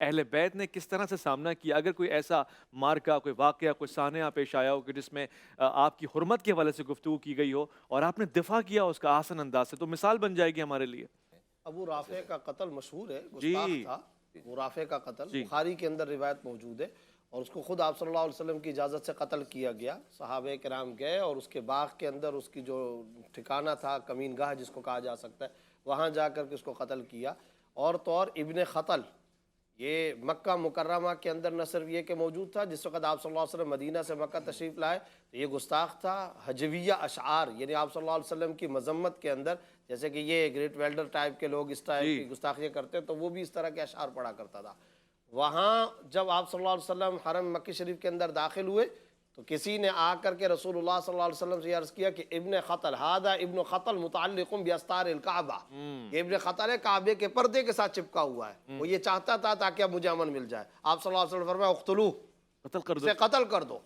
اہل بیت نے کس طرح سے سامنا کیا؟ اگر کوئی ایسا مارکا، کوئی واقعہ، کوئی سانحہ پیش آیا ہو کہ جس میں آپ کی حرمت کے حوالے سے گفتگو کی گئی ہو اور آپ نے دفاع کیا اس کا آسن انداز سے، تو مثال بن جائے گی ہمارے لیے۔ ابو رافع کا قتل مشہور ہے، گستاخ جی، تھا۔ ابو رافع کا قتل جی، بخاری کے اندر روایت موجود ہے، اور اس کو خود آپ صلی اللہ علیہ وسلم کی اجازت سے قتل کیا گیا۔ صحابہ کرام گئے اور اس کے باغ کے اندر اس کی جو ٹھکانہ تھا، کمین گاہ جس کو کہا جا سکتا ہے، وہاں جا کر کے اس کو قتل کیا۔ اور تو اور ابن خطل یہ مکہ مکرمہ کے اندر نہ صرف یہ کہ موجود تھا، جس وقت آپ صلی اللہ علیہ وسلم مدینہ سے مکہ تشریف لائے تو یہ گستاخ تھا۔ حجویہ اشعار یعنی آپ صلی اللہ علیہ وسلم کی مذمت کے اندر، جیسے کہ یہ گریٹ ویلڈر ٹائپ کے لوگ اس ٹائپ جی، کی گستاخیاں کرتے ہیں، تو وہ بھی اس طرح کے اشعار پڑھا کرتا تھا۔ وہاں جب آپ صلی اللہ علیہ وسلم حرم مکی شریف کے اندر داخل ہوئے تو کسی نے آ کر کے رسول اللہ صلی اللہ علیہ وسلم سے عرض کیا کہ ابن خطل ھذا ابن خطل متعلق باستار الکعبہ، یہ ابن خطل ہے، کعبے کے پردے کے ساتھ چپکا ہوا ہے، وہ یہ چاہتا تھا تاکہ اب مجھے امن مل جائے۔ آپ صلی اللہ علیہ وسلم فرمایا اقتلوہ، قتل کر دو۔ اسے قتل کر دو۔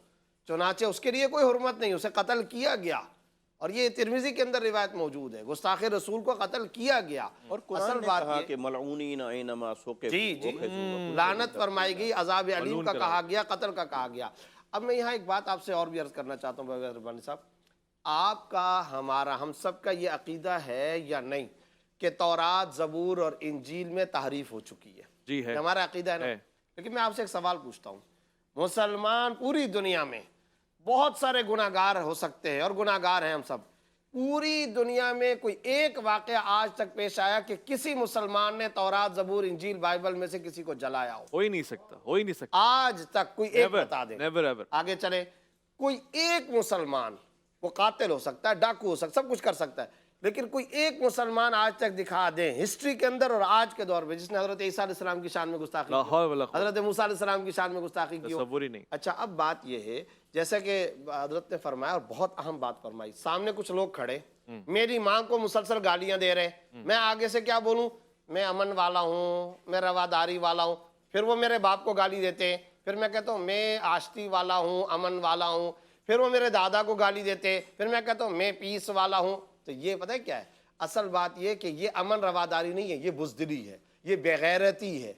چنانچہ اس کے لیے کوئی حرمت نہیں، اسے قتل کیا گیا، اور یہ ترمذی کے اندر روایت موجود ہے، گستاخ رسول کو قتل کیا گیا۔ اور قرآن اصل نے بات کہا یہ کہ ملعونین اینما ثقفوا جی جی اخذوا لعنت فرمائی گئی، عذاب علیم ملعون کا کرا کہا گیا، قتل کا کہا گیا۔ اب میں یہاں ایک بات آپ سے اور بھی عرض کرنا چاہتا ہوں بغیر ربانی صاحب، آپ کا، ہمارا، ہم سب کا یہ عقیدہ ہے یا نہیں کہ تورات، زبور اور انجیل میں تحریف ہو چکی ہے؟ جی ہے، یہ ہمارا عقیدہ ہے نا؟ ہے۔ لیکن میں آپ سے ایک سوال پوچھتا ہوں، مسلمان پوری دنیا میں بہت سارے گناہ گار ہو سکتے ہیں، اور گناہ گار ہیں ہم سب، پوری دنیا میں کوئی ایک واقعہ آج تک پیش آیا کہ کسی مسلمان نے تورات، زبور، انجیل، بائبل میں سے کسی کو جلایا ہو؟ ہو ہی نہیں سکتا، ہو ہی نہیں سکتا۔ آج تک کوئی ایک بتا دے۔ Never ever. آگے چلے، کوئی ایک مسلمان، وہ قاتل ہو سکتا ہے، ڈاکو ہو سکتا ہے، سب کچھ کر سکتا ہے، لیکن کوئی ایک مسلمان آج تک دکھا دیں ہسٹری کے اندر اور آج کے دور میں جس نے حضرت عیسیٰ علیہ السلام کی شان میں گستاخی لا کی، حول ولا قوت، حضرت موسیٰ علیہ السلام کی شان میں گستاخی کی ہو؟ تصور ہی نہیں۔ اچھا، اب بات یہ ہے، جیسا کہ حضرت نے فرمایا، اور بہت اہم بات فرمائی، سامنے کچھ لوگ کھڑے، میری ماں کو مسلسل گالیاں دے رہے ہیں، میں آگے سے کیا بولوں؟ میں امن والا ہوں، میں رواداری والا ہوں، پھر وہ میرے باپ کو گالی دیتے ہیں، پھر میں کہتا ہوں میں آشتی والا ہوں، امن والا ہوں، پھر وہ میرے دادا کو گالی دیتے ہیں، پھر میں کہتا ہوں میں پیس والا ہوں۔ تو یہ پتہ ہے کیا ہے؟ اصل بات یہ کہ یہ امن رواداری نہیں ہے، یہ بزدلی ہے، یہ بےغیرتی ہے۔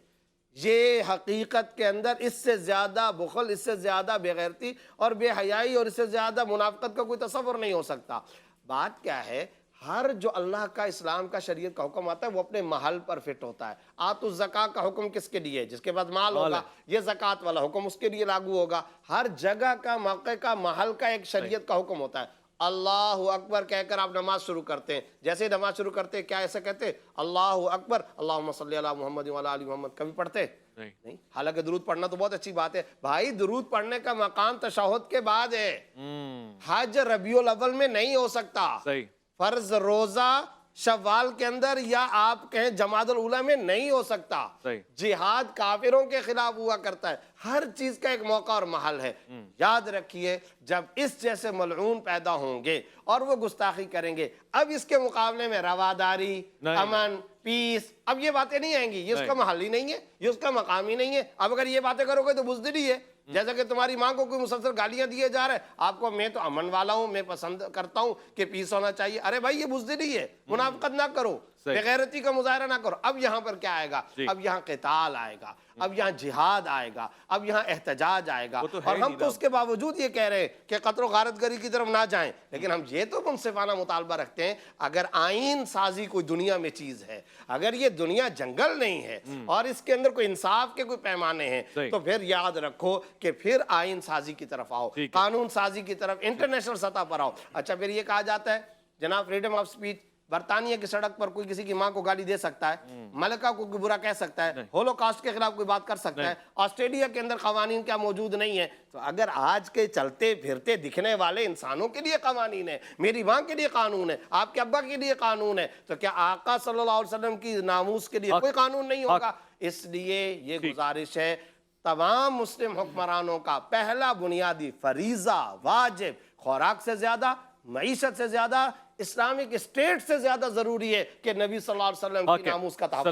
یہ حقیقت کے اندر اس سے زیادہ بخل، اس سے زیادہ بےغیرتی اور بے حیائی اور اس سے زیادہ منافقت کا کوئی تصور نہیں ہو سکتا۔ بات کیا ہے؟ ہر جو اللہ کا، اسلام کا، شریعت کا حکم آتا ہے وہ اپنے محل پر فٹ ہوتا ہے۔ آتوا الزکاۃ کا حکم کس کے لیے ہے؟ جس کے پاس مال ہوگا، یہ زکوٰۃ والا حکم اس کے لیے لاگو ہوگا۔ ہر جگہ کا، موقع کا، محل کا ایک شریعت کا حکم ہوتا ہے۔ اللہ اکبر کہہ کر آپ نماز شروع کرتے ہیں، جیسے ہی نماز شروع کرتے ہیں کیا ایسا کہتے ہیں اللہ اکبر اللہم صلی علی محمد وعلی آل محمد؟ کبھی پڑھتے نہیں؟ حالانکہ درود پڑھنا تو بہت اچھی بات ہے بھائی، درود پڑھنے کا مقام تشہد کے بعد ہے، حج ربیع الاول میں نہیں ہو سکتا، صحیح۔ فرض روزہ شوال کے اندر یا آپ کہیں جمادی الاولیٰ میں نہیں ہو سکتا، صحیح۔ جہاد کافروں کے خلاف ہوا کرتا ہے۔ ہر چیز کا ایک موقع اور محل ہے۔ یاد رکھیے، جب اس جیسے ملعون پیدا ہوں گے اور وہ گستاخی کریں گے، اب اس کے مقابلے میں رواداری، امن، پیس، اب یہ باتیں نہیں آئیں گی، یہ اس کا محل ہی نہیں ہے، یہ اس کا مقام ہی نہیں ہے۔ اب اگر یہ باتیں کرو گے تو بزدلی ہے۔ جیسا کہ تمہاری ماں کو کوئی مسلسل گالیاں دیے جا رہا ہے، آپ کو میں تو امن والا ہوں، میں پسند کرتا ہوں کہ پیس ہونا چاہیے، ارے بھائی یہ بزدلی ہے، منافقت نہ کرو، بےغیرتی کا مظاہرہ نہ کرو۔ اب یہاں پر کیا آئے گا؟ اب یہاں قتال آئے گا، اب یہاں جہاد آئے گا، اب یہاں احتجاج آئے گا، اور ہم تو اس کے باوجود یہ کہہ رہے ہیں کہ قتل و غارت گری کی طرف نہ جائیں، لیکن ہم یہ تو منصفانہ مطالبہ رکھتے ہیں، اگر آئین سازی کوئی دنیا میں چیز ہے، اگر یہ دنیا جنگل نہیں ہے اور اس کے اندر کوئی انصاف کے کوئی پیمانے ہیں، تو پھر یاد رکھو کہ پھر آئین سازی کی طرف آؤ، قانون سازی کی طرف، انٹرنیشنل سطح پر آؤ۔ اچھا، پھر یہ کہا جاتا ہے جناب فریڈم آف سپیچ، برطانیہ کی سڑک پر کوئی کسی کی ماں کو گالی دے سکتا ہے، ملکہ کو کوئی برا کہہ سکتا ہے، ہولوکاسٹ کے خلاف کوئی بات کر سکتا ہے، آسٹریلیا کے اندر قوانین کیا موجود نہیں ہے؟ تو اگر آج کے چلتے پھرتے دکھنے والے انسانوں کے لیے قوانین ہے، میری ماں کے لیے قانون ہے، آپ کے ابا کے لیے قانون ہے، تو کیا آقا صلی اللہ علیہ وسلم کی ناموس کے لیے کوئی قانون نہیں ہوگا؟ اس لیے یہ گزارش ہے تمام مسلم حکمرانوں کا، پہلا بنیادی فریضہ، واجب، خوراک سے زیادہ، معیشت سے زیادہ، اسلامک اسٹیٹ سے زیادہ ضروری ہے کہ نبی صلی اللہ علیہ وسلم کی ناموس کا تحفظ